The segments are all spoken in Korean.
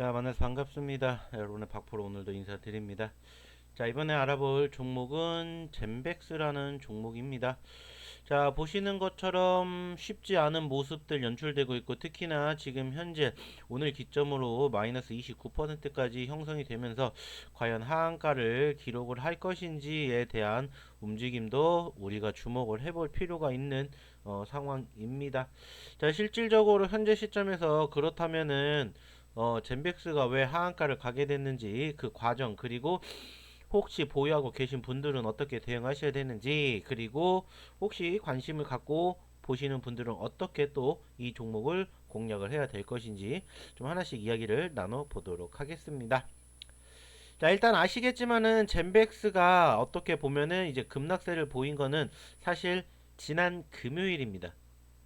자, 만나서 반갑습니다. 여러분의 박프로 오늘도 인사드립니다. 자, 이번에 알아볼 종목은 젠백스라는 종목입니다. 자, 보시는 것처럼 쉽지 않은 모습들 연출되고 있고, 특히나 지금 현재 오늘 기점으로 마이너스 29%까지 형성이 되면서 과연 하한가를 기록을 할 것인지에 대한 움직임도 우리가 주목을 해볼 필요가 있는 상황입니다. 자, 실질적으로 현재 시점에서 그렇다면은 젠백스가 왜 하한가를 가게 됐는지 그 과정, 그리고 혹시 보유하고 계신 분들은 어떻게 대응하셔야 되는지, 그리고 혹시 관심을 갖고 보시는 분들은 어떻게 또 이 종목을 공략을 해야 될 것인지 좀 하나씩 이야기를 나눠 보도록 하겠습니다. 자, 일단 아시겠지만은 젠백스가 어떻게 보면은 이제 급락세를 보인 거는 사실 지난 금요일입니다.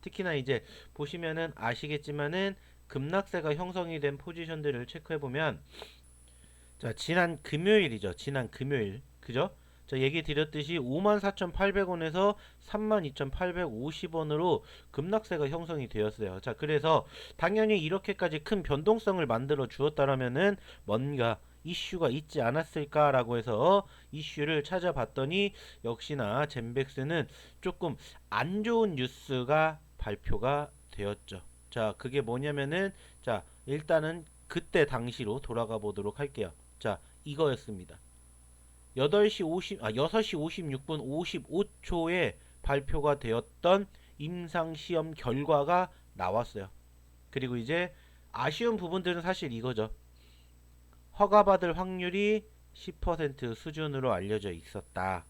특히나 이제 보시면은 아시겠지만은 급락세가 형성이 된 포지션들을 체크해 보면, 자, 지난 금요일이죠. 지난 금요일. 그죠? 자, 얘기 드렸듯이 54,800원에서 32,850원으로 급락세가 형성이 되었어요. 자, 그래서 당연히 이렇게까지 큰 변동성을 만들어 주었다라면은 뭔가 이슈가 있지 않았을까라고 해서 이슈를 찾아봤더니 역시나 젠백스는 조금 안 좋은 뉴스가 발표가 되었죠. 자, 그게 뭐냐면은, 자, 일단은 그때 당시로 돌아가 보도록 할게요. 자, 이거였습니다. 6시 56분 55초에 발표가 되었던 임상시험 결과가 나왔어요. 그리고 이제 아쉬운 부분들은 사실 이거죠. 허가받을 확률이 10% 수준으로 알려져 있었다.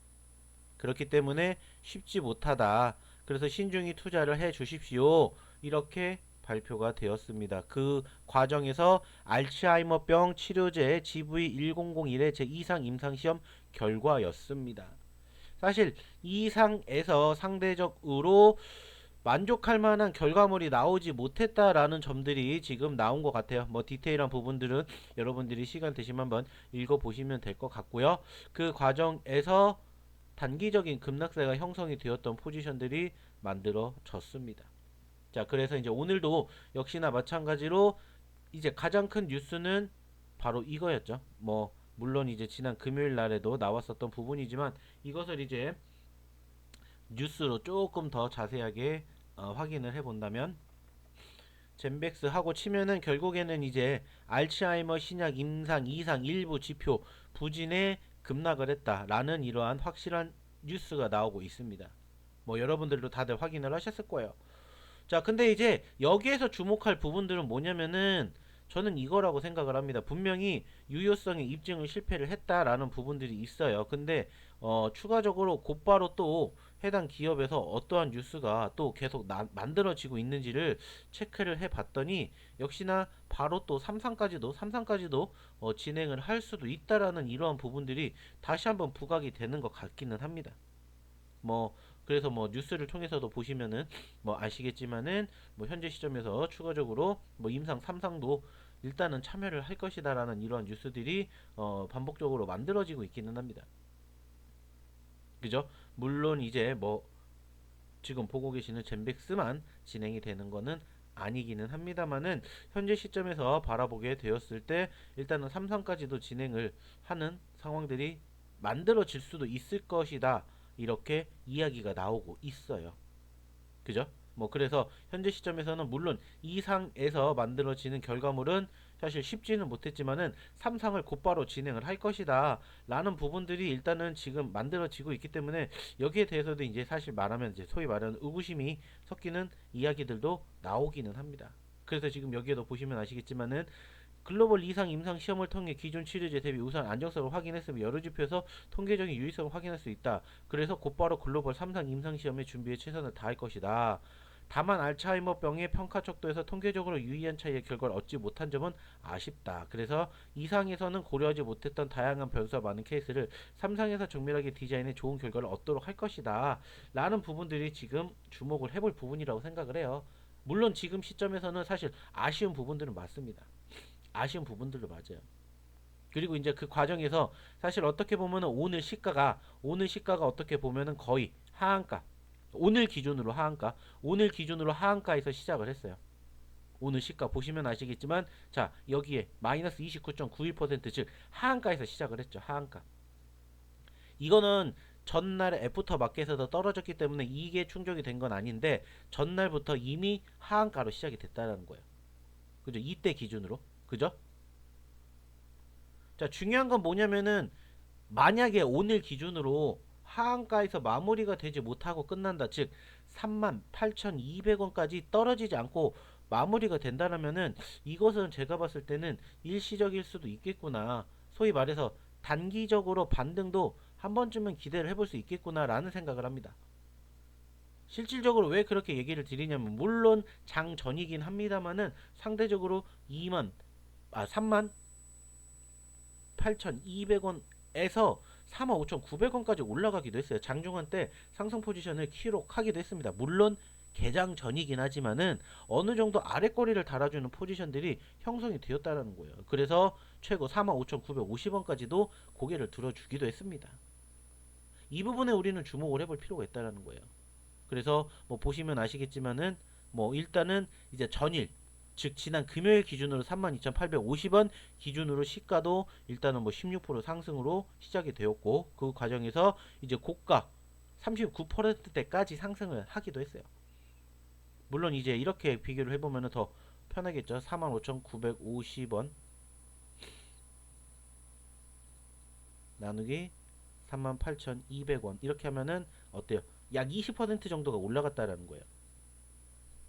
그렇기 때문에 쉽지 못하다. 그래서 신중히 투자를 해 주십시오. 이렇게 발표가 되었습니다. 그 과정에서 알츠하이머병 치료제 GV1001의 제2상 임상시험 결과였습니다. 사실 이상에서 상대적으로 만족할 만한 결과물이 나오지 못했다라는 점들이 지금 나온 것 같아요. 뭐 디테일한 부분들은 여러분들이 시간 되시면 한번 읽어보시면 될 것 같고요. 그 과정에서 단기적인 급락세가 형성이 되었던 포지션들이 만들어졌습니다. 자, 그래서 이제 오늘도 역시나 마찬가지로 이제 가장 큰 뉴스는 바로 이거였죠. 뭐 물론 이제 지난 금요일 날에도 나왔었던 부분이지만 이것을 이제 뉴스로 조금 더 자세하게 확인을 해본다면, 젠백스 하고 치면은 결국에는 이제 알츠하이머 신약 임상 2상 일부 지표 부진에 급락을 했다라는 이러한 확실한 뉴스가 나오고 있습니다. 뭐 여러분들도 다들 확인을 하셨을 거예요. 자, 근데 이제 여기에서 주목할 부분들은 뭐냐면은 저는 이거라고 생각을 합니다. 분명히 유효성의 입증을 실패를 했다라는 부분들이 있어요. 근데 추가적으로 곧바로 또 해당 기업에서 어떠한 뉴스가 또 계속 만들어지고 있는지를 체크를 해봤더니 역시나 바로 또 삼상까지도 진행을 할 수도 있다라는 이러한 부분들이 다시 한번 부각이 되는 것 같기는 합니다. 뭐 그래서 뭐 뉴스를 통해서도 보시면은 뭐 아시겠지만은 뭐 현재 시점에서 추가적으로 뭐 임상 3상도 일단은 참여를 할 것이다라는 이러한 뉴스들이 반복적으로 만들어지고 있기는 합니다. 그죠? 물론 이제 뭐 지금 보고 계시는 젠백스만 진행이 되는 거는 아니기는 합니다만은 현재 시점에서 바라보게 되었을 때 일단은 3상까지도 진행을 하는 상황들이 만들어질 수도 있을 것이다. 이렇게 이야기가 나오고 있어요. 그죠? 뭐 그래서 현재 시점에서는 물론 2상에서 만들어지는 결과물은 사실 쉽지는 못했지만은 3상을 곧바로 진행을 할 것이다 라는 부분들이 일단은 지금 만들어지고 있기 때문에 여기에 대해서도 이제 사실 말하면 이제 소위 말하는 의구심이 섞이는 이야기들도 나오기는 합니다. 그래서 지금 여기에도 보시면 아시겠지만은 글로벌 이상 임상 시험을 통해 기존 치료제 대비 우선 안정성을 확인했으며 여러 지표에서 통계적인 유의성을 확인할 수 있다. 그래서 곧바로 글로벌 3상 임상 시험에 준비에 최선을 다할 것이다. 다만 알츠하이머병의 평가 척도에서 통계적으로 유의한 차이의 결과를 얻지 못한 점은 아쉽다. 그래서 2상에서는 고려하지 못했던 다양한 변수와 많은 케이스를 3상에서 정밀하게 디자인해 좋은 결과를 얻도록 할 것이다. 라는 부분들이 지금 주목을 해볼 부분이라고 생각을 해요. 물론 지금 시점에서는 사실 아쉬운 부분들은 맞습니다. 아쉬운 부분들도 맞아요. 그리고 이제 그 과정에서 사실 어떻게 보면은 오늘 시가가 어떻게 보면은 거의 하한가, 오늘 기준으로 하한가에서 시작을 했어요. 오늘 시가 보시면 아시겠지만 자 여기에 마이너스 29.91%, 즉 하한가에서 시작을 했죠. 하한가. 이거는 전날에 애프터 마켓에서 떨어졌기 때문에 이게 충족이 된 건 아닌데 전날부터 이미 하한가로 시작이 됐다는 거예요. 그죠? 이때 기준으로. 그죠? 자, 중요한 건 뭐냐면은 만약에 오늘 기준으로 하한가에서 마무리가 되지 못하고 끝난다. 즉 38,200원까지 떨어지지 않고 마무리가 된다라면은 이것은 제가 봤을 때는 일시적일 수도 있겠구나. 소위 말해서 단기적으로 반등도 한 번쯤은 기대를 해볼 수 있겠구나라는 생각을 합니다. 실질적으로 왜 그렇게 얘기를 드리냐면 물론 장 전이긴 합니다만은 상대적으로 3만 8,200원에서 45,900원까지 올라가기도 했어요. 장중한 때 상승 포지션을 기록하기도 했습니다. 물론 개장 전이긴 하지만은 어느 정도 아랫거리를 달아주는 포지션들이 형성이 되었다는 거예요. 그래서 최고 45,950원까지도 고개를 들어주기도 했습니다. 이 부분에 우리는 주목을 해볼 필요가 있다는 거예요. 그래서 뭐 보시면 아시겠지만은 뭐 일단은 이제 전일 즉 지난 금요일 기준으로 32,850원 기준으로 시가도 일단은 뭐 16% 상승으로 시작이 되었고 그 과정에서 이제 고가 39%대까지 상승을 하기도 했어요. 물론 이제 이렇게 비교를 해보면 더 편하겠죠. 45,950원 나누기 38,200원 이렇게 하면은 어때요? 약 20% 정도가 올라갔다라는 거예요.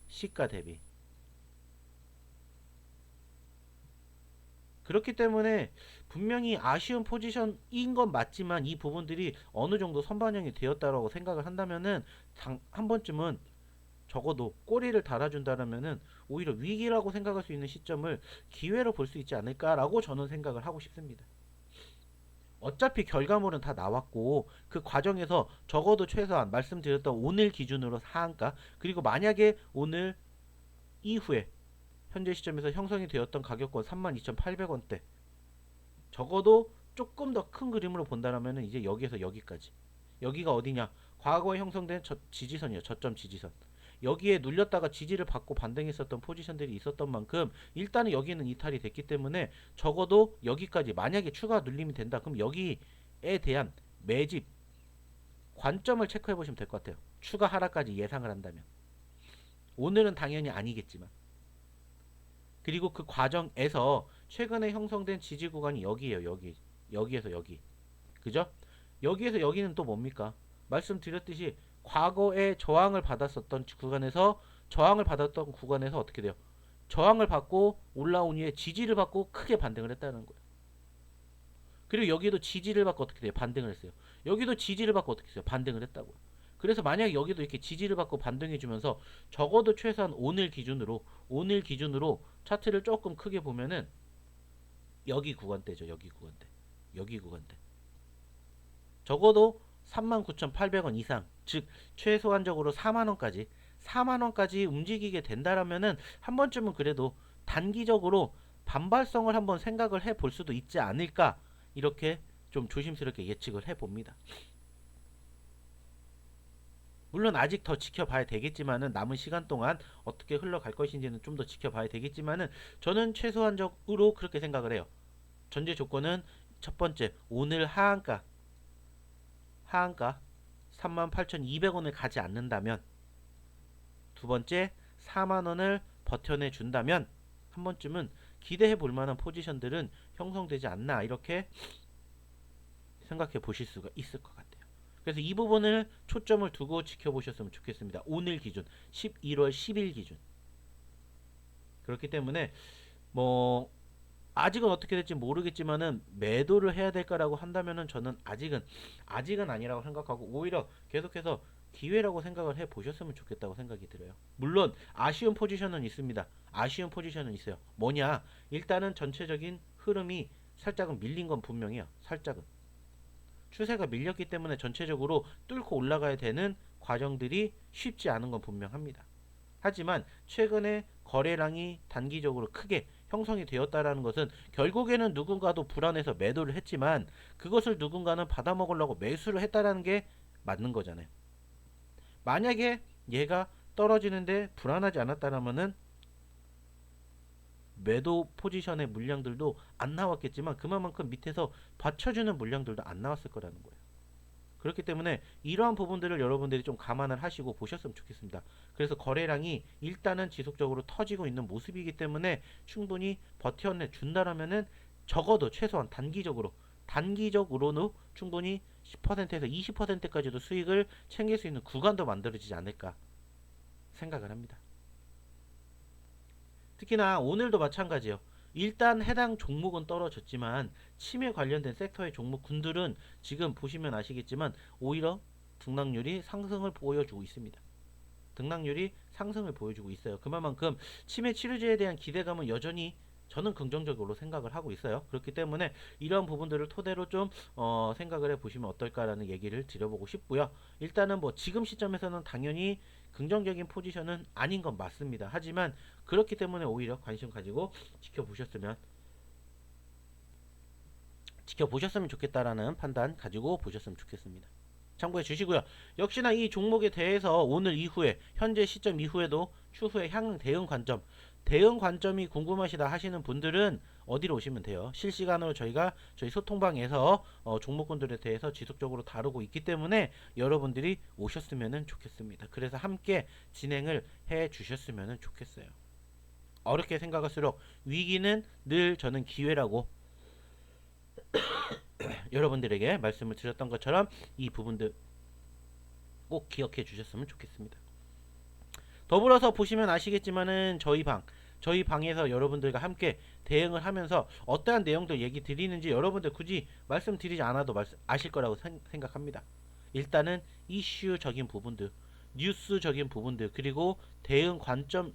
시가 대비. 그렇기 때문에 분명히 아쉬운 포지션인 건 맞지만 이 부분들이 어느 정도 선반영이 되었다라고 생각을 한다면은 한 번쯤은 적어도 꼬리를 달아준다라면은 오히려 위기라고 생각할 수 있는 시점을 기회로 볼 수 있지 않을까라고 저는 생각을 하고 싶습니다. 어차피 결과물은 다 나왔고 그 과정에서 적어도 최소한 말씀드렸던 오늘 기준으로 하한가 그리고 만약에 오늘 이후에 현재 시점에서 형성이 되었던 가격권 32,800원대 적어도 조금 더 큰 그림으로 본다면 이제 여기에서 여기까지 여기가 어디냐 과거에 형성된 지지선이요 저점 지지선 여기에 눌렸다가 지지를 받고 반등했었던 포지션들이 있었던 만큼 일단은 여기는 이탈이 됐기 때문에 적어도 여기까지 만약에 추가 눌림이 된다 그럼 여기에 대한 매집 관점을 체크해 보시면 될 것 같아요. 추가 하락까지 예상을 한다면 오늘은 당연히 아니겠지만 그리고 그 과정에서 최근에 형성된 지지 구간이 여기에요. 여기에서 여기. 그죠? 여기에서 여기는 또 뭡니까? 말씀드렸듯이 과거에 저항을 받았었던 구간에서 어떻게 돼요? 저항을 받고 올라온 후에 지지를 받고 크게 반등을 했다는 거예요. 그리고 여기도 지지를 받고 어떻게 돼요? 반등을 했어요. 여기도 지지를 받고 어떻게 했어요? 반등을 했다고요. 그래서 만약에 여기도 이렇게 지지를 받고 반등해 주면서 적어도 최소한 오늘 기준으로 차트를 조금 크게 보면은 여기 구간대죠. 여기 구간대. 적어도 39,800원 이상, 즉 최소한적으로 4만원까지 움직이게 된다라면은 한 번쯤은 그래도 단기적으로 반발성을 한번 생각을 해볼 수도 있지 않을까 이렇게 좀 조심스럽게 예측을 해봅니다. 물론 아직 더 지켜봐야 되겠지만은 남은 시간 동안 어떻게 흘러갈 것인지는 좀 더 지켜봐야 되겠지만은 저는 최소한적으로 그렇게 생각을 해요. 전제 조건은 첫 번째 오늘 하한가 38,200원을 가지 않는다면 두 번째 4만원을 버텨내 준다면 한 번쯤은 기대해 볼 만한 포지션들은 형성되지 않나 이렇게 생각해 보실 수가 있을 것 같아요. 그래서 이 부분을 초점을 두고 지켜보셨으면 좋겠습니다. 오늘 기준 11월 10일 기준 그렇기 때문에 뭐 아직은 어떻게 될지 모르겠지만은 매도를 해야 될까라고 한다면은 저는 아직은 아니라고 생각하고 오히려 계속해서 기회라고 생각을 해 보셨으면 좋겠다고 생각이 들어요. 물론 아쉬운 포지션은 있습니다. 아쉬운 포지션은 있어요. 뭐냐? 일단은 전체적인 흐름이 살짝은 밀린 건 분명해요. 살짝은. 추세가 밀렸기 때문에 전체적으로 뚫고 올라가야 되는 과정들이 쉽지 않은 건 분명합니다. 하지만 최근에 거래량이 단기적으로 크게 형성이 되었다라는 것은 결국에는 누군가도 불안해서 매도를 했지만 그것을 누군가는 받아먹으려고 매수를 했다라는 게 맞는 거잖아요. 만약에 얘가 떨어지는데 불안하지 않았다라면은 매도 포지션의 물량들도 안 나왔겠지만 그만큼 밑에서 받쳐주는 물량들도 안 나왔을 거라는 거예요. 그렇기 때문에 이러한 부분들을 여러분들이 좀 감안을 하시고 보셨으면 좋겠습니다. 그래서 거래량이 일단은 지속적으로 터지고 있는 모습이기 때문에 충분히 버텨내 준다라면은 적어도 최소한 단기적으로는 충분히 10%에서 20%까지도 수익을 챙길 수 있는 구간도 만들어지지 않을까 생각을 합니다. 특히나 오늘도 마찬가지예요. 일단 해당 종목은 떨어졌지만 침해 관련된 섹터의 종목군들은 지금 보시면 아시겠지만 오히려 등락률이 상승을 보여주고 있습니다. 등락률이 상승을 보여주고 있어요. 그만큼 치매 치료제에 대한 기대감은 여전히 저는 긍정적으로 생각을 하고 있어요. 그렇기 때문에 이런 부분들을 토대로 좀 생각을 해보시면 어떨까라는 얘기를 드려보고 싶고요. 일단은 뭐 지금 시점에서는 당연히 긍정적인 포지션은 아닌 건 맞습니다. 하지만 그렇기 때문에 오히려 관심 가지고 지켜보셨으면 좋겠다라는 판단 가지고 보셨으면 좋겠습니다. 참고해 주시고요. 역시나 이 종목에 대해서 오늘 이후에 현재 시점 이후에도 추후에 향응 대응 관점이 궁금하시다 하시는 분들은 어디로 오시면 돼요. 실시간으로 저희 소통방에서 종목군들에 대해서 지속적으로 다루고 있기 때문에 여러분들이 오셨으면 좋겠습니다. 그래서 함께 진행을 해 주셨으면 좋겠어요. 어렵게 생각할수록 위기는 늘 저는 기회라고 여러분들에게 말씀을 드렸던 것처럼 이 부분들 꼭 기억해 주셨으면 좋겠습니다. 더불어서 보시면 아시겠지만은 저희 방에서 여러분들과 함께 대응을 하면서 어떠한 내용들 얘기 드리는지 여러분들 굳이 말씀드리지 않아도 아실 거라고 생각합니다. 일단은 이슈적인 부분들, 뉴스적인 부분들, 그리고 대응 관점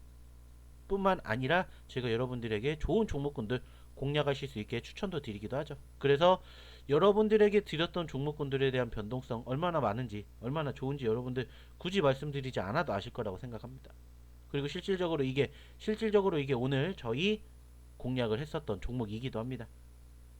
뿐만 아니라 제가 여러분들에게 좋은 종목군들 공략하실 수 있게 추천도 드리기도 하죠. 그래서 여러분들에게 드렸던 종목군들에 대한 변동성 얼마나 많은지 얼마나 좋은지 여러분들 굳이 말씀드리지 않아도 아실 거라고 생각합니다. 그리고 실질적으로 이게 오늘 저희 공략을 했었던 종목이기도 합니다.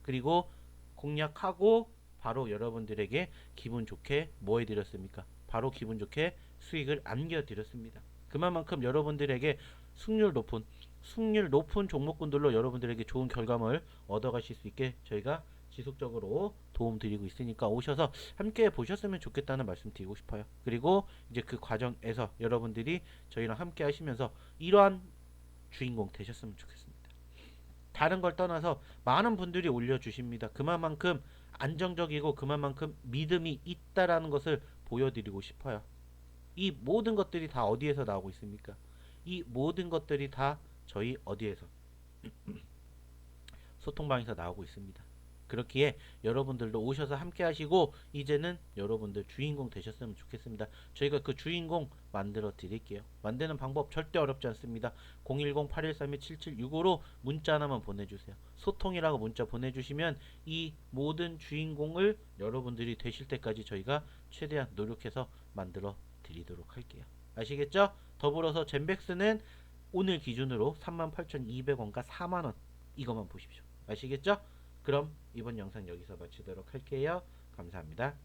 그리고 공략하고 바로 여러분들에게 기분 좋게 뭐 해드렸습니까? 바로 기분 좋게 수익을 안겨드렸습니다. 그만큼 여러분들에게 승률 높은 종목군들로 여러분들에게 좋은 결과물 얻어가실 수 있게 저희가 지속적으로 도움 드리고 있으니까 오셔서 함께 보셨으면 좋겠다는 말씀 드리고 싶어요. 그리고 이제 그 과정에서 여러분들이 저희랑 함께 하시면서 이러한 주인공 되셨으면 좋겠습니다. 다른 걸 떠나서 많은 분들이 올려주십니다. 그만큼 안정적이고 그만큼 믿음이 있다라는 것을 보여드리고 싶어요. 이 모든 것들이 다 어디에서 나오고 있습니까? 이 모든 것들이 다 저희 어디에서 소통방에서 나오고 있습니다. 그렇기에 여러분들도 오셔서 함께 하시고 이제는 여러분들 주인공 되셨으면 좋겠습니다. 저희가 그 주인공 만들어 드릴게요. 만드는 방법 절대 어렵지 않습니다. 010-8132-7765로 문자 하나만 보내주세요. 소통이라고 문자 보내주시면 이 모든 주인공을 여러분들이 되실 때까지 저희가 최대한 노력해서 만들어 드리도록 할게요. 아시겠죠? 더불어서 젠백스는 오늘 기준으로 38,200원과 4만원 이것만 보십시오. 아시겠죠? 그럼 이번 영상 여기서 마치도록 할게요. 감사합니다.